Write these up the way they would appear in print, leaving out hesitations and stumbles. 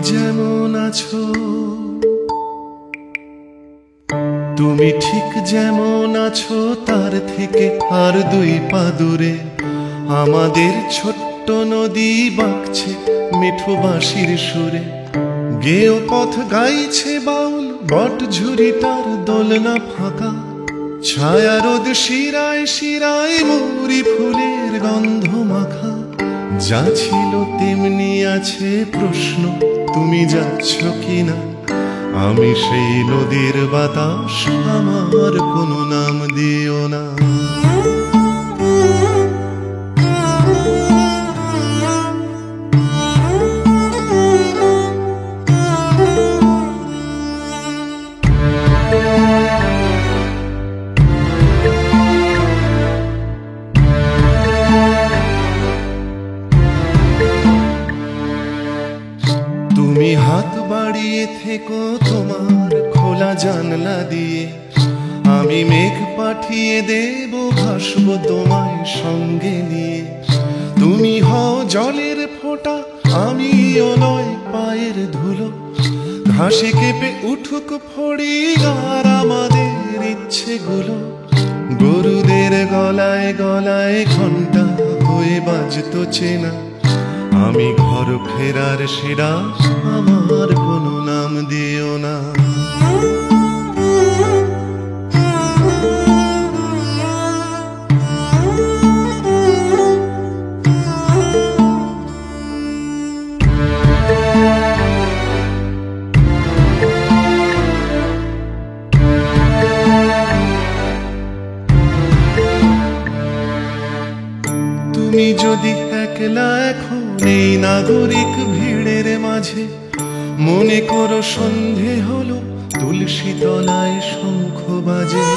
যেমন আছো, তুমি ঠিক যেমন আছো তার থেকে আর দুই পা দূরে আমাদের ছোট্ট নদী বাঁকছে মিঠো বাঁশির সুরে। গেও পথ গাইছে বাউল বট ঝুড়িটার দোলনা ফাঁকা, ছায়া রোদ শিরায় শিরায় মৌরি ফুলের গন্ধ মাখা। যা ছিল তেমনি আছে প্রশ্ন, তুমি যাচ্ছ কিনা? আমি সেই নদীর বাতাস, আমার কোনো নাম দিও না। তুমি হাত বাড়িয়ে থেকো তোমার খোলা জানলা দিয়ে, আমি মেঘ পাঠিয়ে দেব ভাসবো তোমায় সঙ্গে নিয়ে। তুমি হও জলের ফোঁটা, আমিও নয় পায়ের ধুলো, ঘাসে কেঁপে উঠুক ফড়ি আর আমাদের ইচ্ছেগুলো। গরুদের গলায় গলায় ঘন্টা হয়ে বাজতো চেনা, আমি ঘর ফেরার সেরা, আমার কোনো নাম দিও না। তুমি যদি একলা এখন এই নাগরিক ভিড়ের মাঝে, মনে করো সন্ধে হলো তুলসী তলায় শঙ্খ বাজে।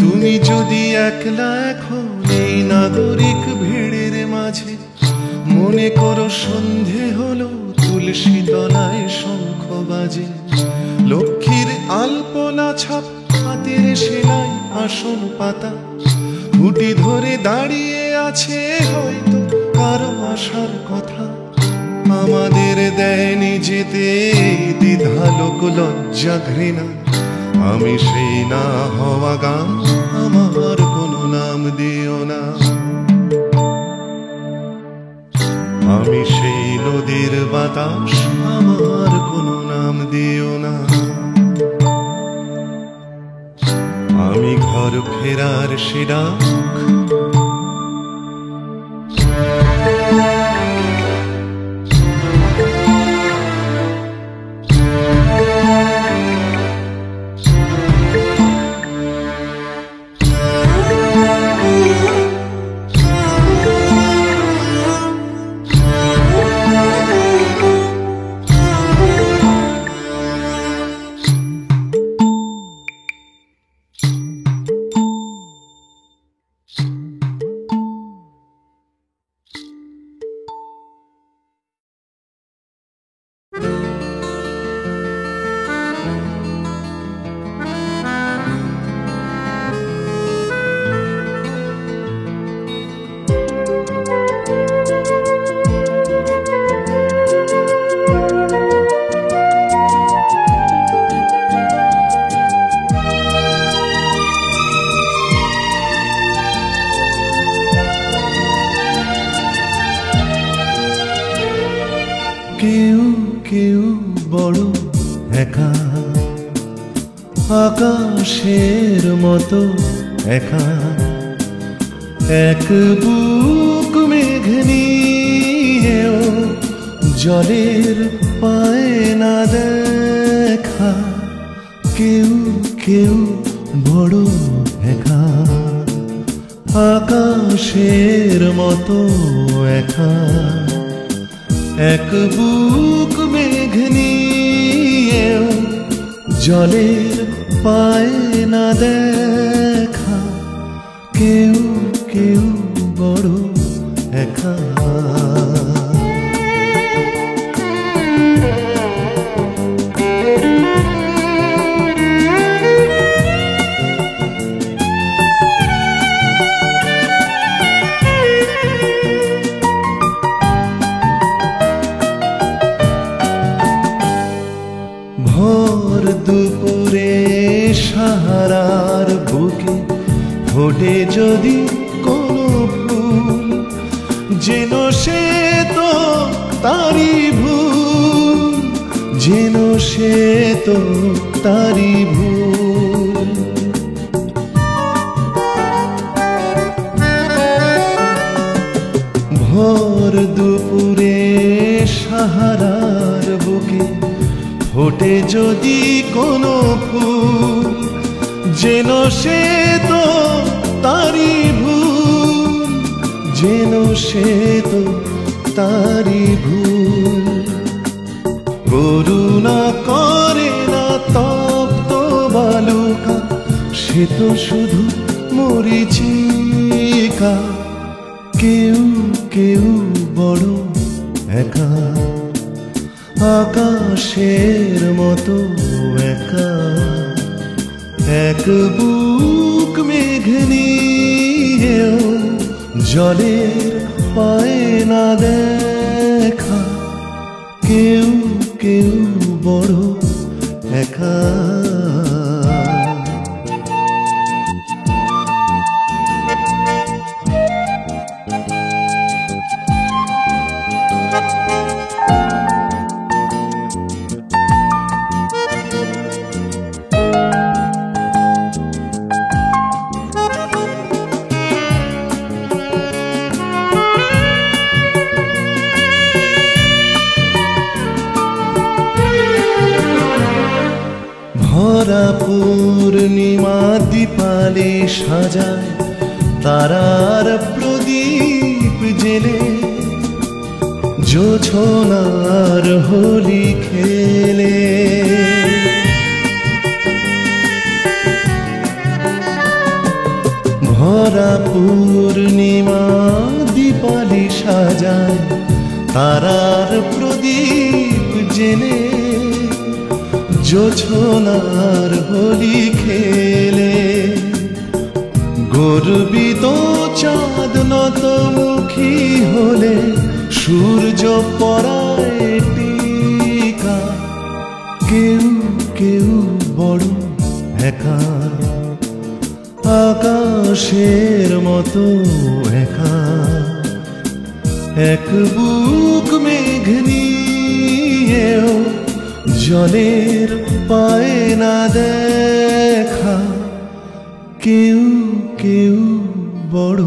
তুমি যদি একলা এখন এই নাগরিক ভিড়ের মাঝে, মনে করো সন্ধে হলো তুলসী তলায় শঙ্খ বাজে। লক্ষ্মীর আলপনা ছাপ হাতের সেলাই আসন পাতা, ফুটি ধরে দাঁড়িয়ে আছে হয়তো কারো আসার কথা। আমাদের দেয়নি যেতে দ্বিধা লোক লজ্জা ঘৃণা, আমি সেই না হওয়া গান, আমার কোনো নাম দিও না। আমি সেই নদীর বাতাস, আমার কোনো নাম দিও না। আমি ঘর ফেরার সেরা, কেউ কেউ বড় একা, আকাশের মতো একা, এক বুক মেঘ নিয়েও জলের পায় না দেখা। কেউ কেউ বড় একা, আকাশের মতো একা, এক বুক মেঘ নিয়েও জলের পায় না দেখা। কেউ কেউ বড় একা। ফোটে যদি কোনো ফুল, যেন সে তো তারি ভুল, যেন সে তো তারি ভুল। ভোর দুপুরে সাহারার বুকে ফোটে যদি কোনো ফুল, যেন সে তো তারি ভুল, যেন সে তো তারি ভুল। করুণা করে না তপ্ত বালুকা, সে তো শুধু মরিচিকা। কেউ কেউ বড় একা, আকাশের মতো একা, এক বুক মেঘ নিয়েও জলের পায় না দেখা। কেউ কেউ বড় একা। ভরা পূর্ণিমা দীপালে সাজায় তারার প্রদীপ জেলে, জোছনার হোলি খেলে। ভরা পূর্ণিমা দীপালে সাজায় তারার প্রদীপ জেলে, জোছনার হোলি খেলে। গর্বিত চাঁদ নতমুখী হলে সূর্য পরায় টিকা। কেউ কেউ বড় একা, আকাশের মতো একা, এক বুক মেঘ নিয়েও জলের পায় না দেখা। কেউ কেউ বড়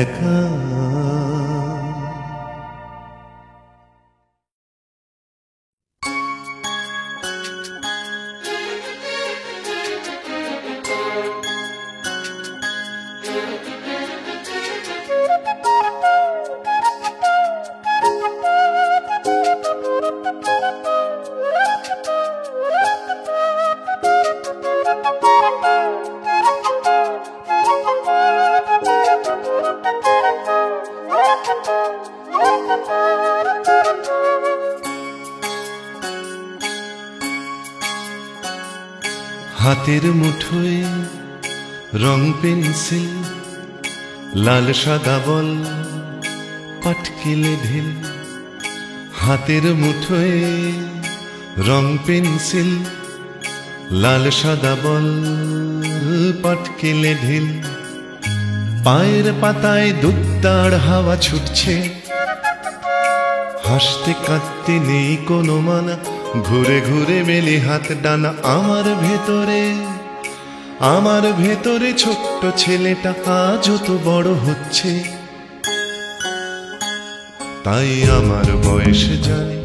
একা। হাতের মুঠোয় রং পেন্সিল, লাল সাদা বল, পাটকেলে ঢিল। হাতের মুঠোয় রং পেন্সিল, লাল সাদা বল, পাটকেলে ঢিল। পায়ের পাতায় দুত্তার হাওয়া ছুটছে, হাসতে কাঁদতে নেই কোনো মানা। ঘুরে ঘুরে মেলে হাত ডানা। আমার ভেতরে ছোট্ট ছেলেটা আজও তো বড় হচ্ছে। তাই আমার বয়স জানি,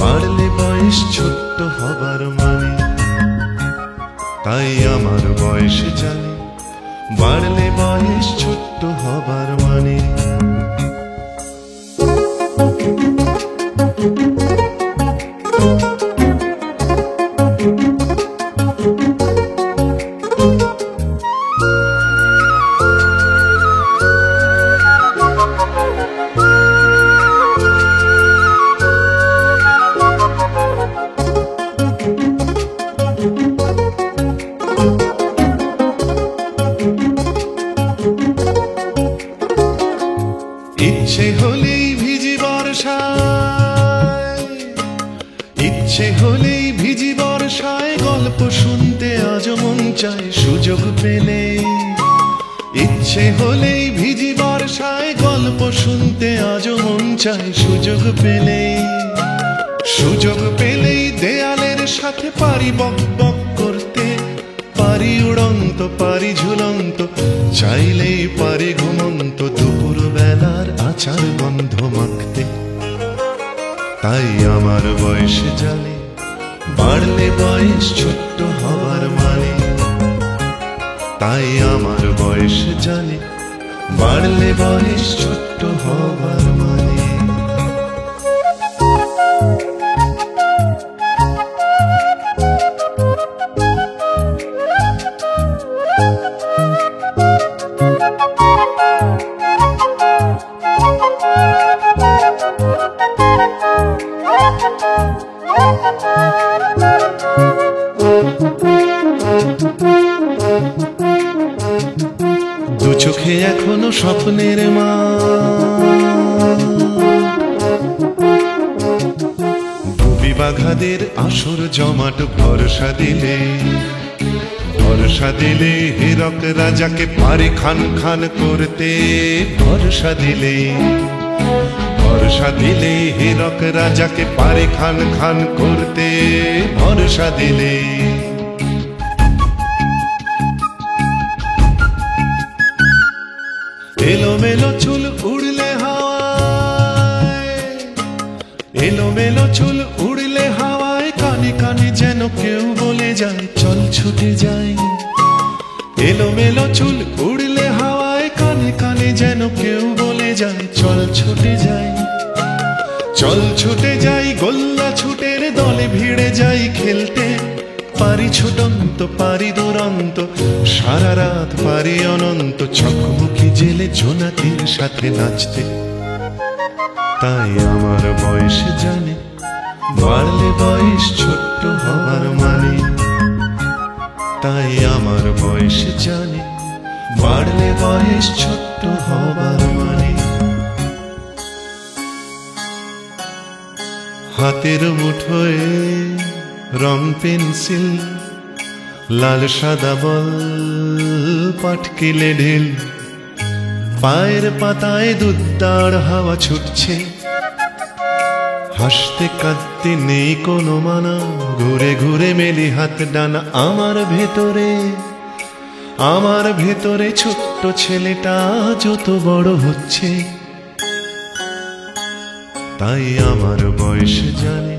বাড়লে বয়স ছোট্ট হবার মানে। তাই আমার বয়স জানি, বাড়লে বয়স ছোট্ট হবার মানে। সুযোগ পেলে, ইচ্ছে হলেই ভিজি বর্ষায় গল্প শুনতে আজও মন চায়। সুযোগ পেলে, সুযোগ পেলেই দেয়ালের সাথে পারি বক বক করতে, পারি উড়ন্ত পারি ঝুলন্ত, চাইলেই পারি ঘুমন্ত দুপুর বেলার আচার গন্ধ মাখতে। তাই আমার বয়স জানে, বাড়লে বয়স ছোট্ট হবার মানে। তাই আমার বয়স জানে, বাড়লে বয়স ছোট্ট হবার মানে। দু চোখে এখনো স্বপ্নের মা, ডুবি বাঘাদের আসর জমাট ভরসা দিলে, ভরসা দিলে হীরক রাজাকে পারে খান খান করতে। ভরসা দিলে, ভরসা দিলে হীরক রাজাকে পারে খান খান করতে। ভরসা দিলে, এলোমেলো চুল উড়লে হাওয়ায়, এলোমেলো চুল উড়লে হাওয়ায়, কানে কানে যেন কেউ বলে যায় চল ছুটে যাই। এলোমেলো চুল উড়লে হাওয়ায়, কানে কানে যেন কেউ বলে যায় চল ছুটে যাই। চল ছুটে যাই গোল্লা ছুটের দলে ভিড়ে যাই খেলতে, পারি ছুটন্ত পারি দুরন্ত, সারা রাত পারি অনন্ত, চকমকি জেলে জোনাকির সাথে নাচতে। তাই আমার বয়স জানে, বাড়লে বয়স ছোট্ট হবার মানে। তাই আমার বয়স জানে, বাড়লে বয়স ছোট্ট হবার মানে। হাতের মুঠোয় রং পেন্সিল, লাল সাদা বল পাটকিলে ঢিল, পায়ের পাতায় দুধদার হাওয়া ছুটছে। হাসতে কাঁদতে নেই কোনো মানা, ঘুরে ঘুরে মেলি হাত ডানা। আমার ভেতরে, আমার ভেতরে ছোট্ট ছেলেটা যত বড় হচ্ছে। তাই আমার বয়স জানে,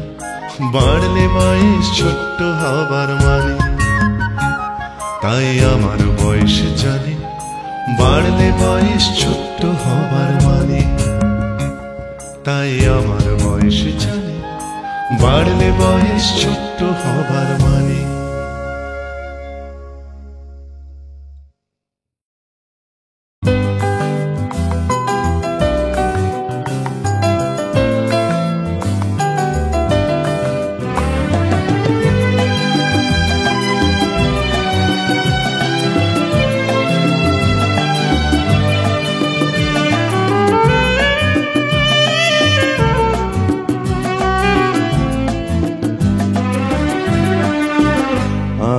বাড়লে বয়স ছোট্ট হবার মানে। তাই আমার বয়স জানে, বাড়লে বয়স ছোট্ট হবার মানে। তাই আমার বয়স জানে, বাড়লে বয়স ছোট্ট হবার মানে।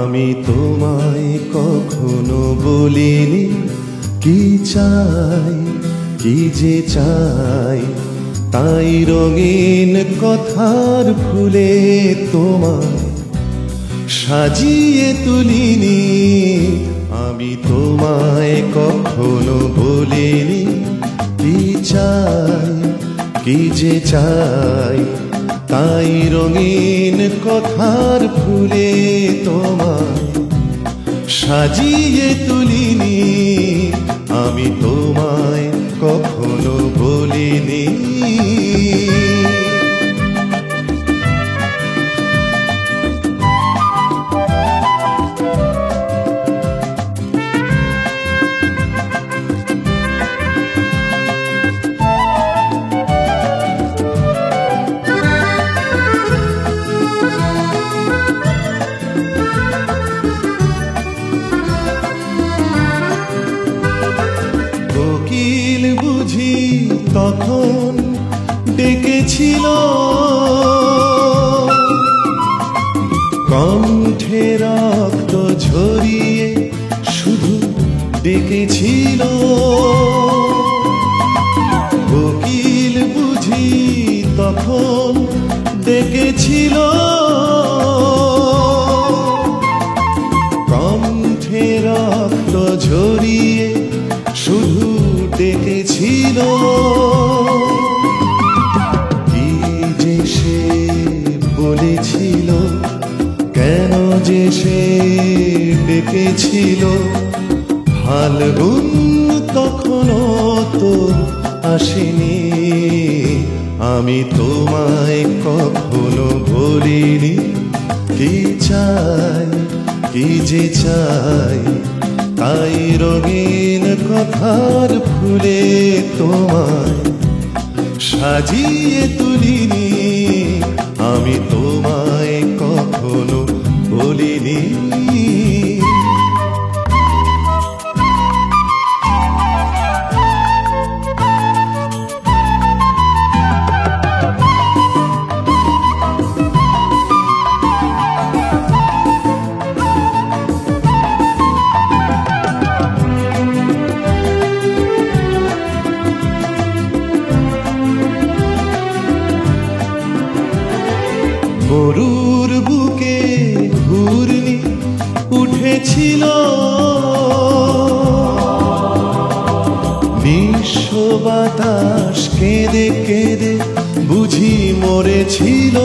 আমি তোমায় কখনো বলিনি কি চাই, কি যে চাই, তাই রঙিন কথার ফুলে তোমায় সাজিয়ে তুলিনি। আমি তোমায় কখনো বলিনি কি চাই, কি যে চাই, তাই রঙিন কথার ফুলে তোমায় সাজিয়ে তুলিনি। আমি তোমায় কখনো বলিনি। তখন ডেকেছিল, কণ্ঠে রক্ত ঝরিয়ে ডেকেছিল। কোকিল বুঝি তখন ডেকেছিল, কণ্ঠে রক্ত ঝরিয়ে শুধু ডেকেছিল। কি যে সে বলেছিল, কেন যে সে ডেকেছিল, ফাল্গুন তখনও তো আসেনি। আমি তোমায় কখনো বলিনি কি চাই, কি যে চাই, তাই রঙিন কথার ফুলে তোমায় সাজিয়ে তুলিনি। আমি তোমায় কখনো বলিনি। মরুর বুকে ঘূর্ণি উঠেছিল, নিঃস্ব বাতাস কেঁদে কেঁদে বুঝি মরেছিল।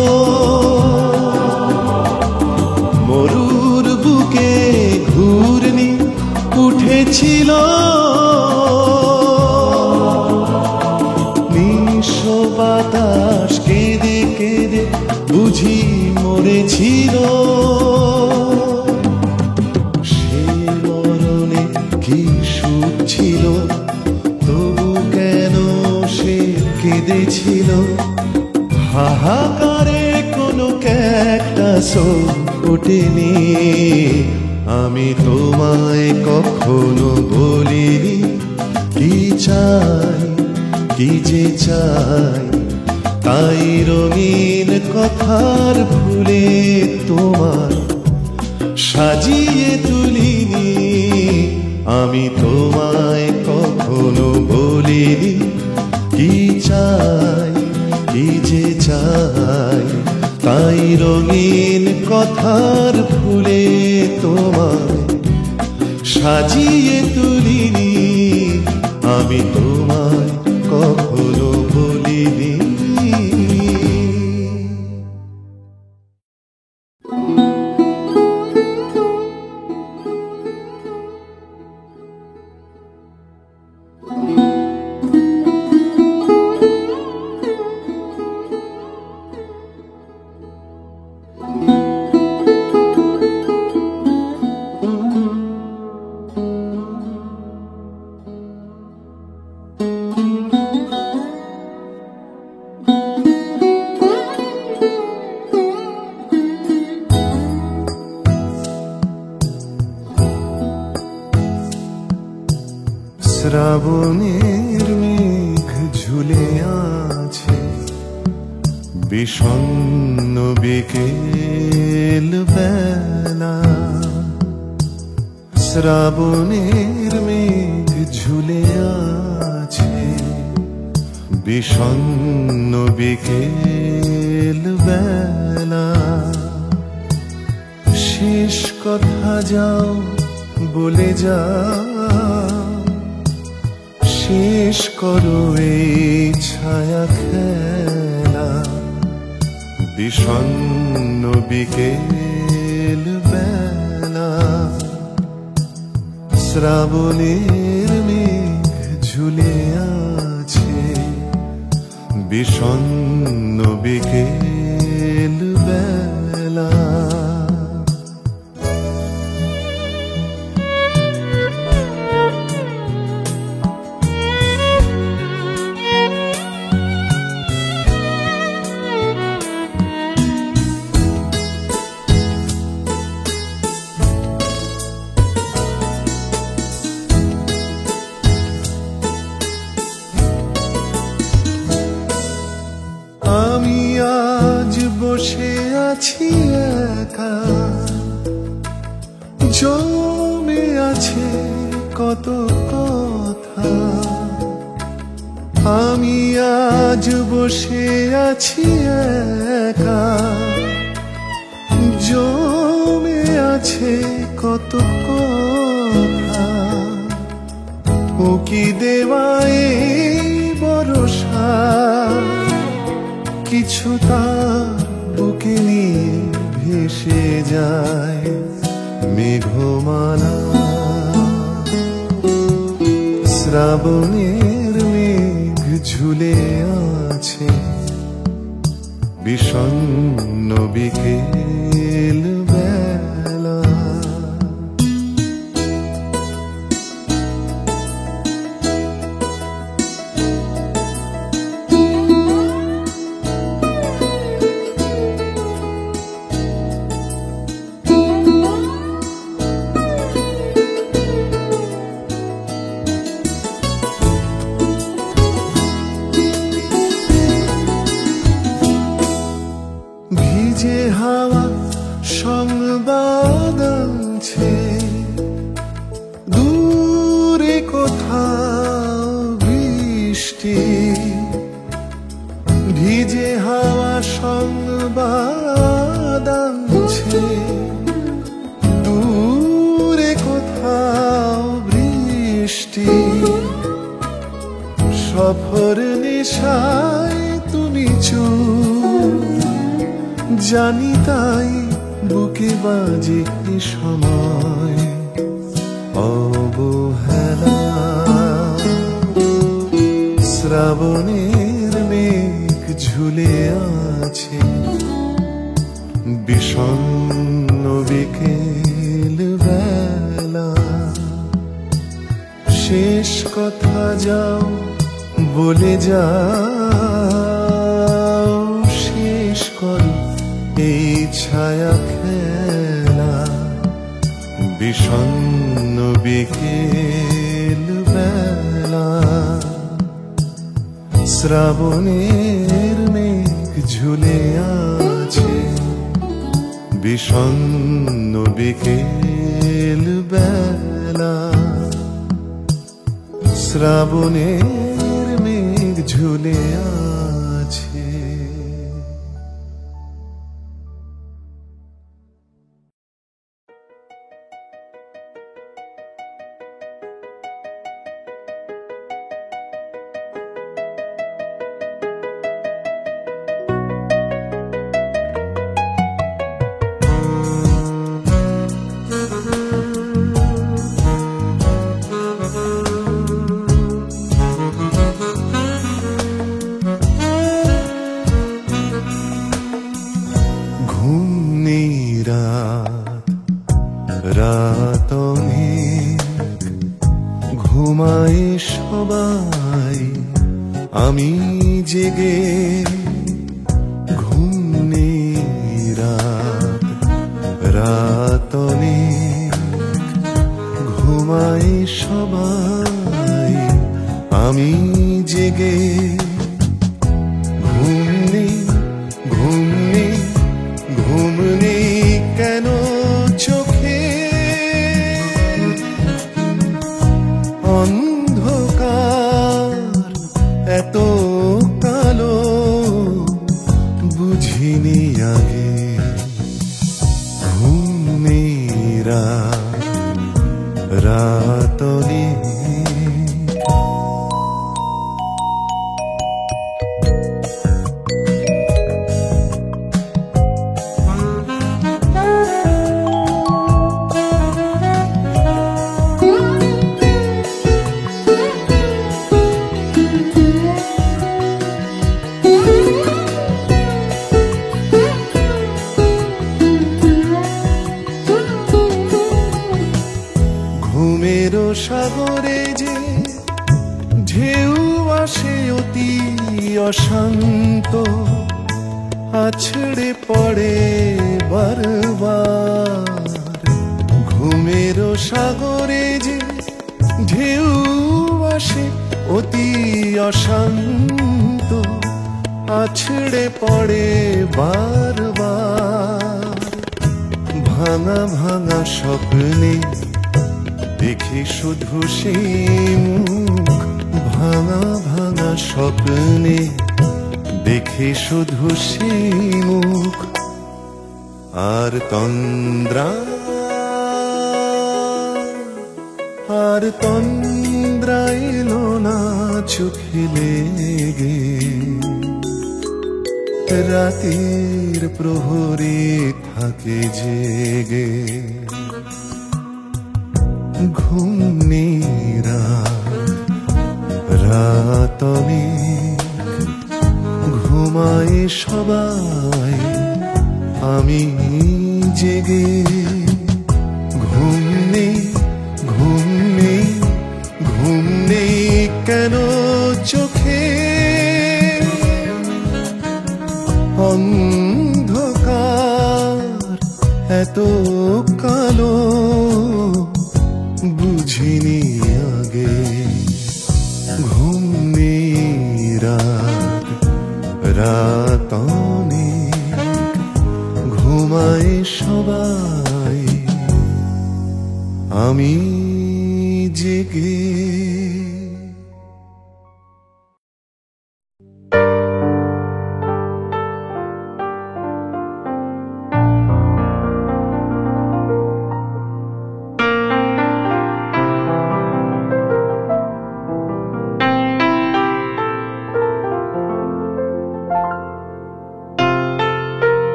মরুর বুকে ঘূর্ণি উঠেছিল, নিঃস্ব বাতাস কেঁদে কেঁদে বুঝি মরেছিল। সে মরণে কি সুখ ছিল, তবু কেন সে কেঁদেছিল। হাহাকারে কোনো একটা ওঠেনি। আমি তোমায় কখনো বলিনি কি চাই, কি যে চাই, তাই রঙিন কথার ফুলে তোমার সাজিয়ে তুলিনি। আমি তোমায় কখনো বলিনি কি চাই, কি যে চাই, তাই রঙিন কথার ফুলে তোমায় সাজিয়ে তুলিনি। আমি তোমায় কখনো বলিনি। শ্রাবণের মেঘ ঝুলে আছে বিষণ্ণ বিকেল বেলা। শ্রাবণের মেঘ ঝুলে আছে বিষণ্ণ বিকেল বেলা। শেষ কথা যাও বলে যাও, শেষ করো এই ছায়া খেলা। বিষণ্ণ বিকেল বেলা। শ্রাবণের মেঘ ঝুলে আছে বিষণ্ণ বিকেল বেলা। আমি আজ বসে আছি একা, জমে আছে কত কথা। আমি আজ বসে আছি একা, জমে আছে কত কথা। উকি দেওয়ায় ভরসা, কিছু তার বুকে নিয়ে ভেসে যায় মেঘমালা। শ্রাবণের মেঘ ঝুলে আছে বিষণ্ণ বিকেল বেলা। ভিজে হাওয়া সংবাদ আনছে, দূরে কোথাও বৃষ্টি। ভিজে হাওয়া সংবাদ আনছে, দূরে কোথাও বৃষ্টি। সফর নেশায় তুমি চুপ, জানি তাই বুকে বাজে কি সময় অবহেলা। শ্রাবণের মেঘ ঝুলে আছে বিষণ্ণ বিকেল বেলা। শেষ কথা যাও বলে যাও, শেষ করো এই ছায়া খেলা বিষণ্ণ বিকেল বেলা। শ্রাবণের মেঘ ঝুলে আছে বিষণ্ণ বিকেল বেলা। শ্রাবণের মেঘ ঝুলে আছে। রাত অনেক ঘুমায় সবাই, আমি জেগে। ঘুম নেই রাত অনেক ঘুমায় সবাই, আমি জেগে। ঘুম নেই ঘুম নেই ঘুম নেই কেন চোখে, অন্ধকার এত কালো বুঝিনি আগে। ঘুম নেই রাত অনেক। ঘুমেরও সাগরে যে ঢেউ আসে অতি অশান্ত, আছড়ে পড়ে বারবার। ঘুমেরও সাগরে যে ঢেউ আসে অতি অশান্ত, আছড়ে পড়ে বারবার। ভাঙা ভাঙা স্বপ্নে দেখি শুধু সেই মুখ ভাঙা ভাঙা স্বপ্নে, দেখি শুধু সেই মুখ। আর তন্দ্রা আর তন্দ্রা এলো না চোখে লেগে, রাতের প্রহরে থাকে জেগে। ঘুম নেই রাত অনেক, ঘুমায় সবাই আমি জেগে। ঘুম নেই ঘুম নেই ঘুম নেই কেন চোখে, অন্ধকার এত কালো বুঝিনি আগে। ঘুম নেই রাত অনেক, ঘুমায় সবাই আমি জেগে।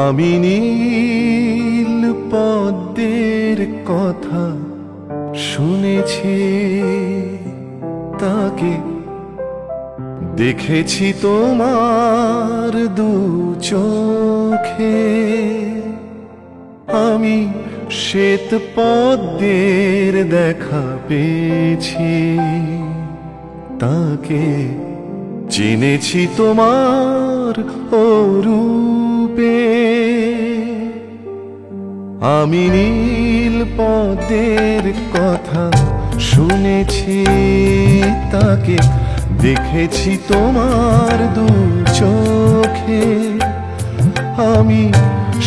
আমি নীল পদ্মের কথা শুনেছি, তাকে দেখেছি তোমার দু চোখে। আমি শ্বেত পদ্মের দেখা পেয়েছি, তাকে চিনেছি তোমার রূপে। আমি নীল পদ্মের কথা শুনেছি, তাকে দেখেছি তোমার দু চোখে। আমি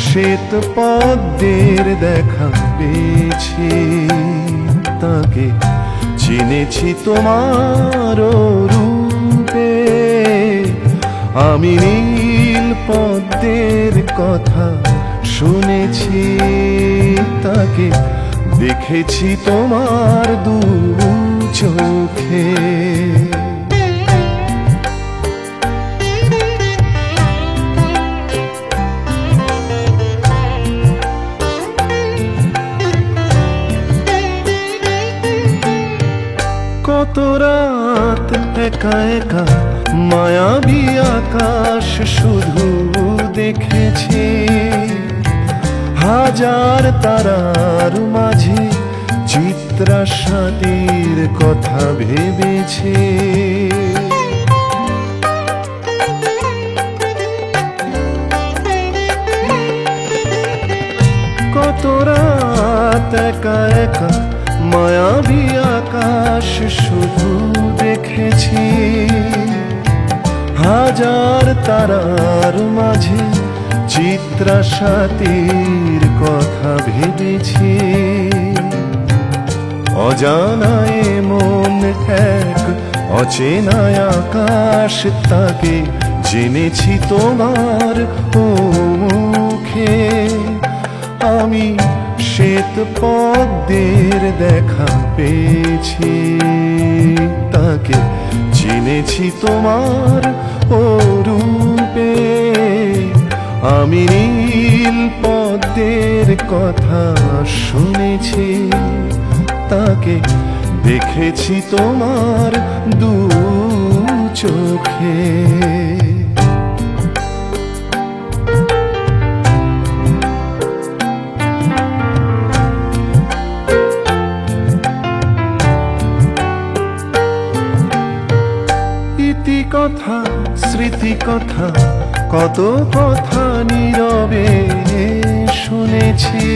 শ্বেত পদ্মের দেখা পেয়েছি, তাকে চিনেছি তোমার রূপে। আমি নীল পদ্মের কথা শুনেছি, তাকে দেখেছি তোমার দু চোখে। কত রাত একা একা মায়াবী আকাশ শুধু দেখেছি, হাজার তারার মাঝে চিত্রা সাথীর কথা ভেবেছি। কত রাত একা একা মায়াবী আকাশ শুধু দেখেছি, হাজার তারার মাঝে চিত্রা সাথীর কথা ভেবেছি। অজানায় মন এক অচেনায় আকাশ, তাকে জেনেছি তোমার মুখে। আমি শ্বেত পদ্মের দেখা পেয়েছি, তাকে চিনেছি তোমার রূপে। আমি নীল পদ্মের কথা শুনেছি, তাকে দেখেছি তোমার দু চোখে। ইতি কথা স্মৃতি কথা কত কথা নীরবে শুনেছি,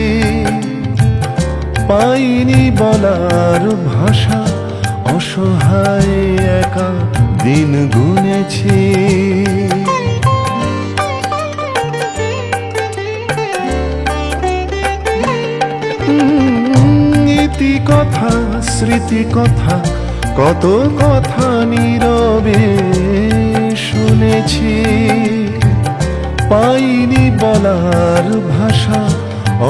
পাইনি বলার ভাষা অসহায় একা দিন গুনেছি। ইতি কথা স্মৃতি কথা কত কথা নীরবে শুনেছি, পাইনি বলার ভাষা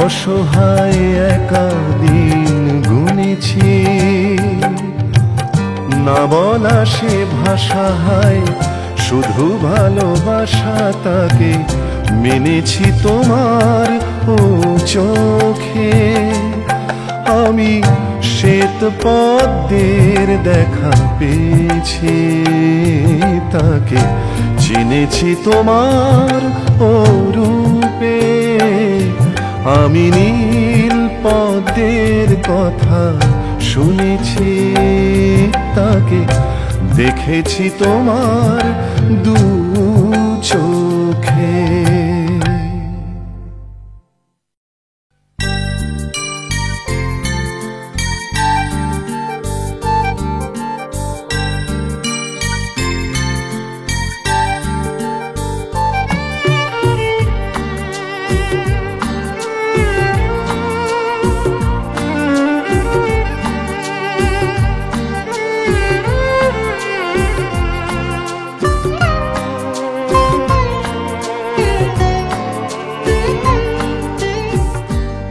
অসহায় একা দিন গুনেছি। না বলা সে ভাষা হায় শুধু ভালোবাসা তাকে মেনেছি তোমার ও চোখে। আমি শ্বেত পদ্মের দেখা পেয়েছি, তাকে চিনেছি তোমার ও রূপে। আমি নীল পদ্মের কথা শুনেছি, তাকে দেখেছি তোমার দু চোখে।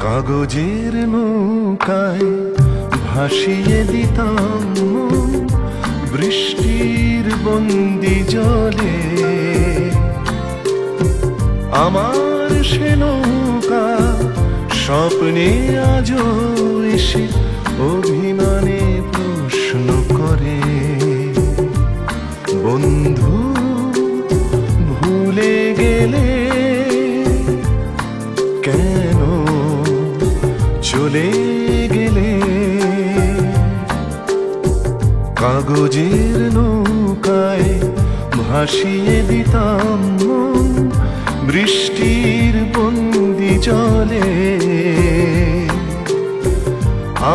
কাগজের নৌকায় ভাসিয়ে দিতাম বৃষ্টির বন্দি জলে। আমার সে নৌকা স্বপ্নে আজও এসে অভিমানে প্রশ্ন করে, বন্ধু ভুলে গেলে কেন, চলে গেলে। কাগজের নৌকায় ভাসিয়ে দিতাম বৃষ্টির বন্দি জলে।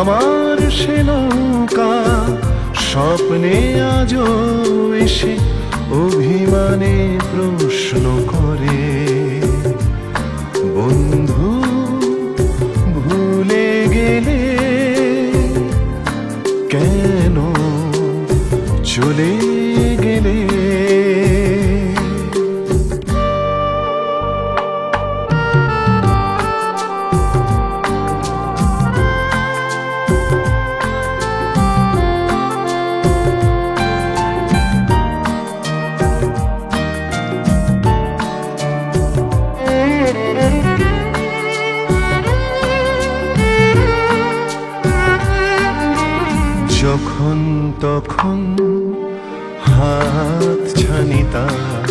আমার সে নৌকা স্বপ্নে আজও এসে অভিমানে প্রশ্ন করে, বন্ধু ভুলে গেলে কেন, চলে গেলে। যখন তখন হাত ছানি তার,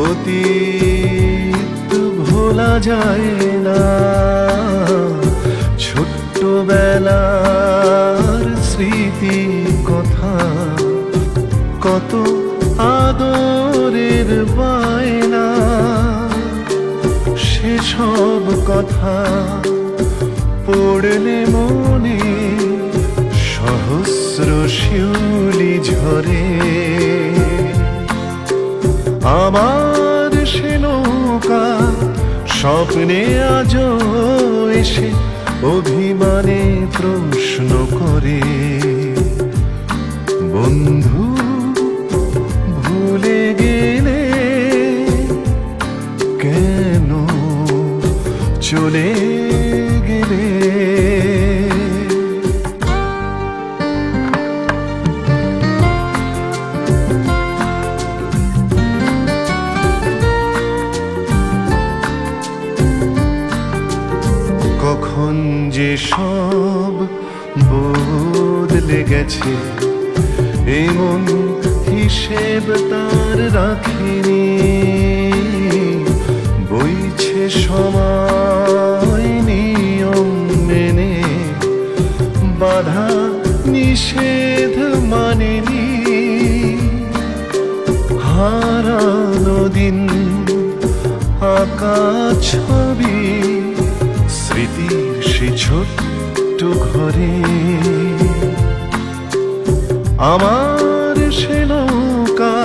অতীত ভোলা যায় না। ছোট্টবেলার স্মৃতি কথা কত আদরের বায়না, সেসব কথা পড়লে মনে সহস্র শিউলি ঝরে। আমার সে নৌকা স্বপ্নে আজও এসে অভিমানে প্রশ্ন করে, বন্ধু ভুলে গেলে কেন, চলে গেলে। কখন যে সব বদলে গেছে, এমন হিসেব তার রাখিনি। বইছে সময় নিয়ম মেনে, বাধা নিষেধ মানেনি। হারানো দিন আঁকা ছবি স্মৃতির সে ছোট্ট ঘরে। আমার সে নৌকা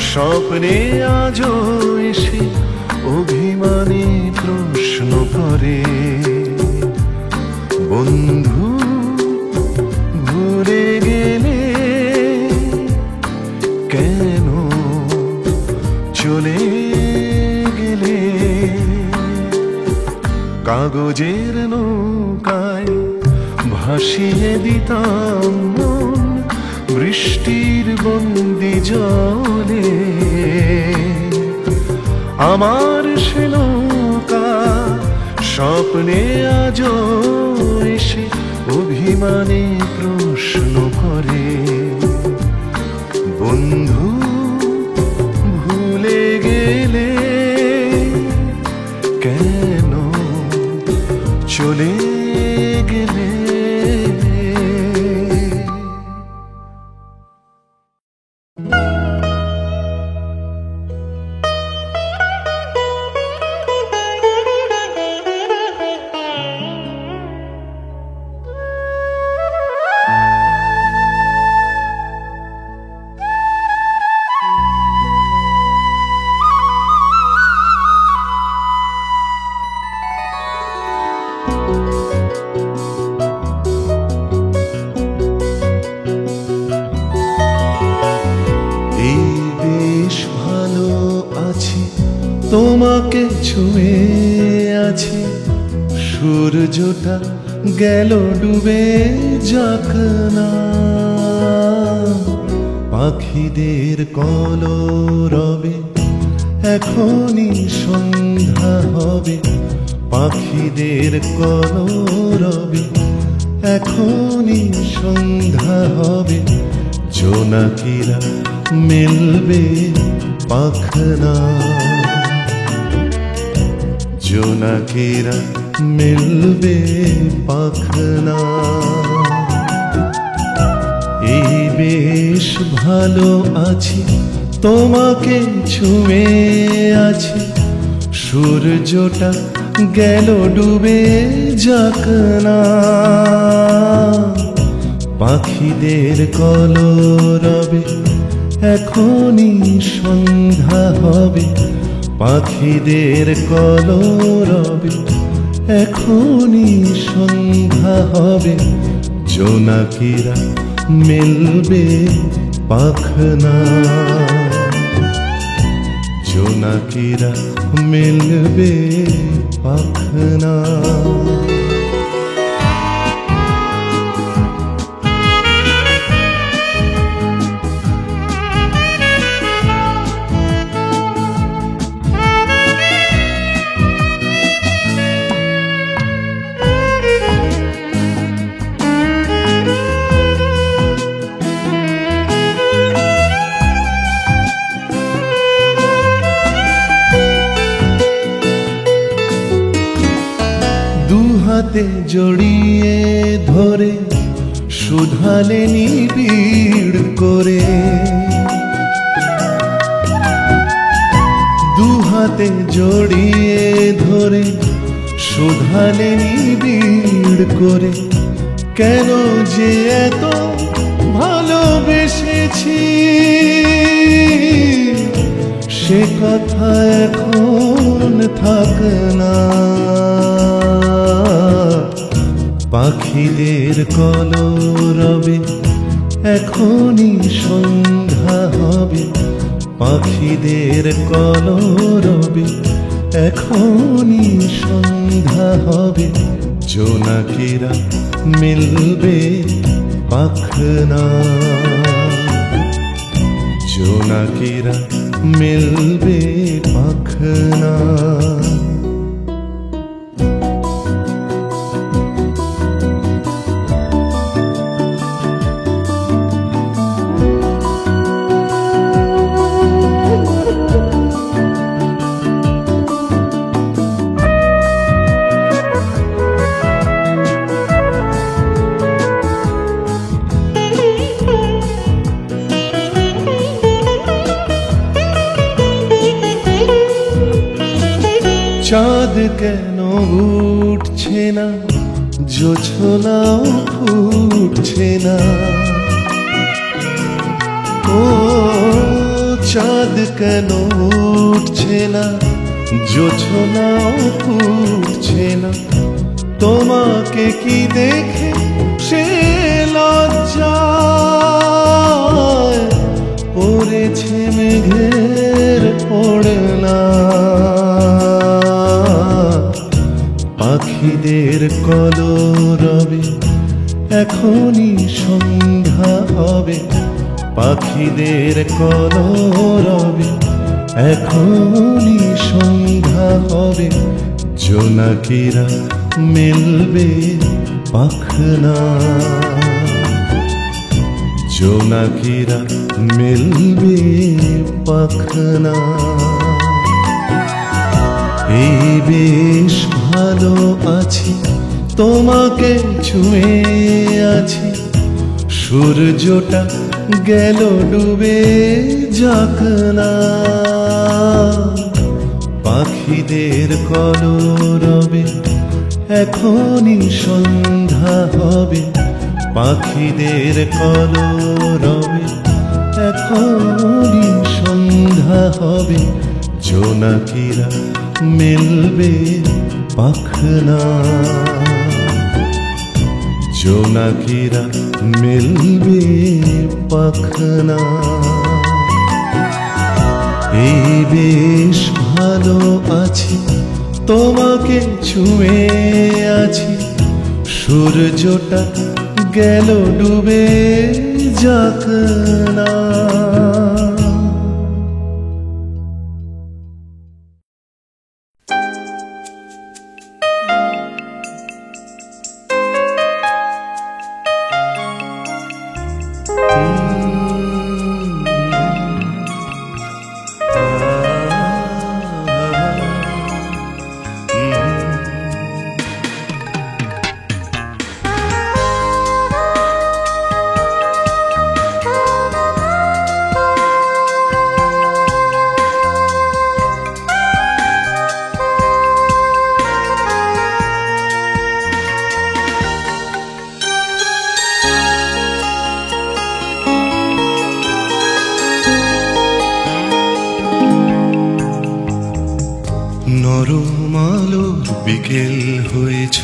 স্বপ্নে আজও এসে অভিমানে প্রশ্ন করে, বন্ধু ভুলে গেলে কেন চলে গেলে? কাগজের নৌকায় ভাসিয়ে দিতাম মন বৃষ্টির বন্দি জলে। আমার সে নৌকা স্বপ্নে আজও এসে অভিমানে প্রশ্ন করে, বন্ধু ভুলে গেলে কেন চলে গেলে? তোমাকে ছুঁয়ে আছি, সূর্যটা গেল ডুবে যাক না, পাখিদের কলরবে এখনই সন্ধ্যা হবে, পাখিদের কলরবে এখনই সন্ধ্যা হবে, জোনাকিরা মেলবে পাখনা, জোনাকিরা মিলবে পাখনা। এই বেশ ভালো আছি, তোমাকে ছুঁয়ে আছি, সূর্যটা গেল ডুবে যাক না, পাখিদের কলরবে এখনই সন্ধ্যা হবে, পাখিদের কলরবে এখনই সন্ধ্যা হবে, জোনাকিরা মেলবে পাখনা, জোনাকিরা মেলবে পাখনা। হাতে জড়িয়ে ধরে শুধালে নিবিড় করে, দু হাতে জড়িয়ে ধরে শুধালে নিবিড় করে, কেন যে এত ভালোবেসেছি সে কথা এখন থাক না, পাখিদের কলরবে এখনই সন্ধ্যা হবে, পাখিদের কলরবে এখনই সন্ধ্যা হবে, জোনাকিরা মিলবে পাখনা, জোনাকিরা মিলবে পাখনা। চাঁদ কেন উঠছে না, জোছনাও ফুটছে না, ও চাঁদ কেন উঠছে না, জোছনাও ফুটছে না, তোমাকে কি দেখে সে লজ্জায় পড়েছে মেঘের ওড়না। পাখিদের কলরবে এখনই সন্ধ্যা হবে, পাখিদের কলরবে এখনই সন্ধ্যা হবে, জোনাকিরা মেলবে পাখনা, জোনাকিরা মেলবে পাখনা। এই বেশ ভালো আছি, তোমাকে ছুঁয়ে আছি, সূর্যটা গেল ডুবে যাক না। পাখিদের কলরবে এখনই সন্ধ্যা হবে, পাখিদের কলরবে এখনই সন্ধ্যা হবে, জোনাকিরা মেলবে পাখনা, জোনাকিরা মেলবে পাখনা। এই বেশ ভালো আছি, তোমাকে ছুঁয়ে আছি, সূর্যটা গেল ডুবে যাক না। নরম আলোর বিকেল হয়েছ,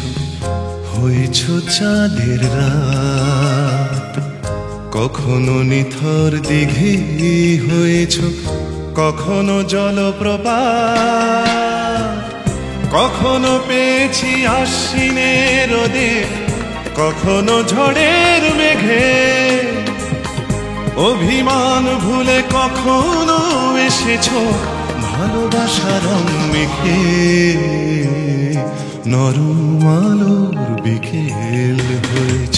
হয়েছ চাঁদের রাত, কখনো নিথর দিঘি হয়েছ, কখনো জলপ্রপাত, কখনো পেয়েছি আশ্বিনের রোদে, কখনো ঝড়ের মেঘে, অভিমান ভুলে কখনো এসেছো ভালোবাসার রং মেখে। নরম আলোর বিকেল হয়েছ।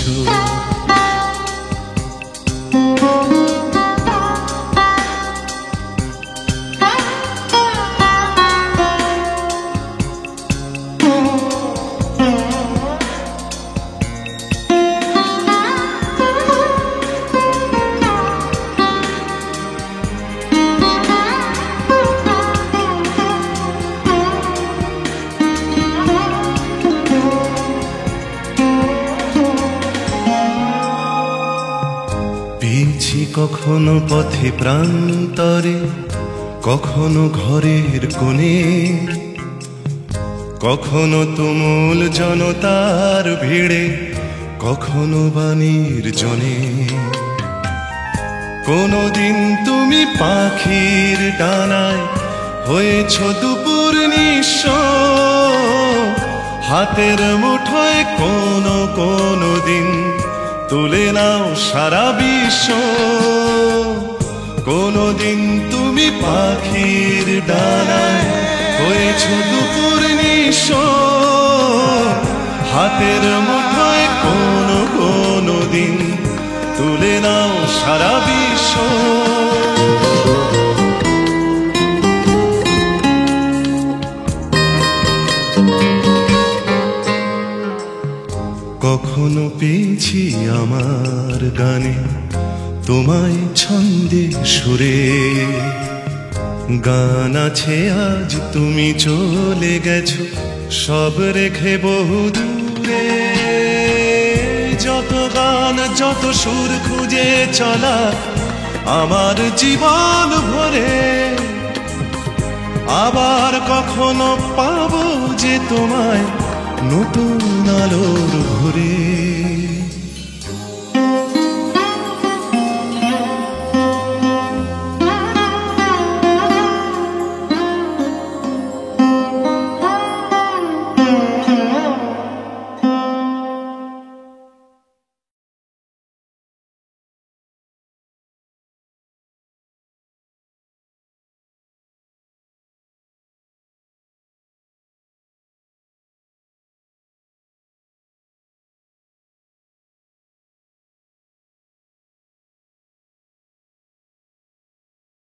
কখনো পথে প্রান্তরে, কখনো ঘরের কোণে, কখনো তুমুল জনতার ভিড়ে, কখনো বাণীর জনে। কোনদিন তুমি পাখির ডানায় হয়েছ দুপুর নিঃস্ব, হাতের মুঠোয় কোনো দিন তুলে নাও সারা বিশ্ব। কোনদিন তুমি পাখির ডানায় হয়েছ দুপুর নিঃস্ব, হাতের মুঠোয় কোনো দিন তুলে নাও সারা বিশ্ব। কখনো পেয়েছি আমার গানে তোমায় ছন্দে সুরে, গান আছে আজ তুমি চলে গেছো সব রেখে বহু দূরে। যত গান যত সুর খুঁজে চলা, আমার জীবন ভরে। আবার কখনো পাবো যে তোমায় নতুন আলোর ভরে।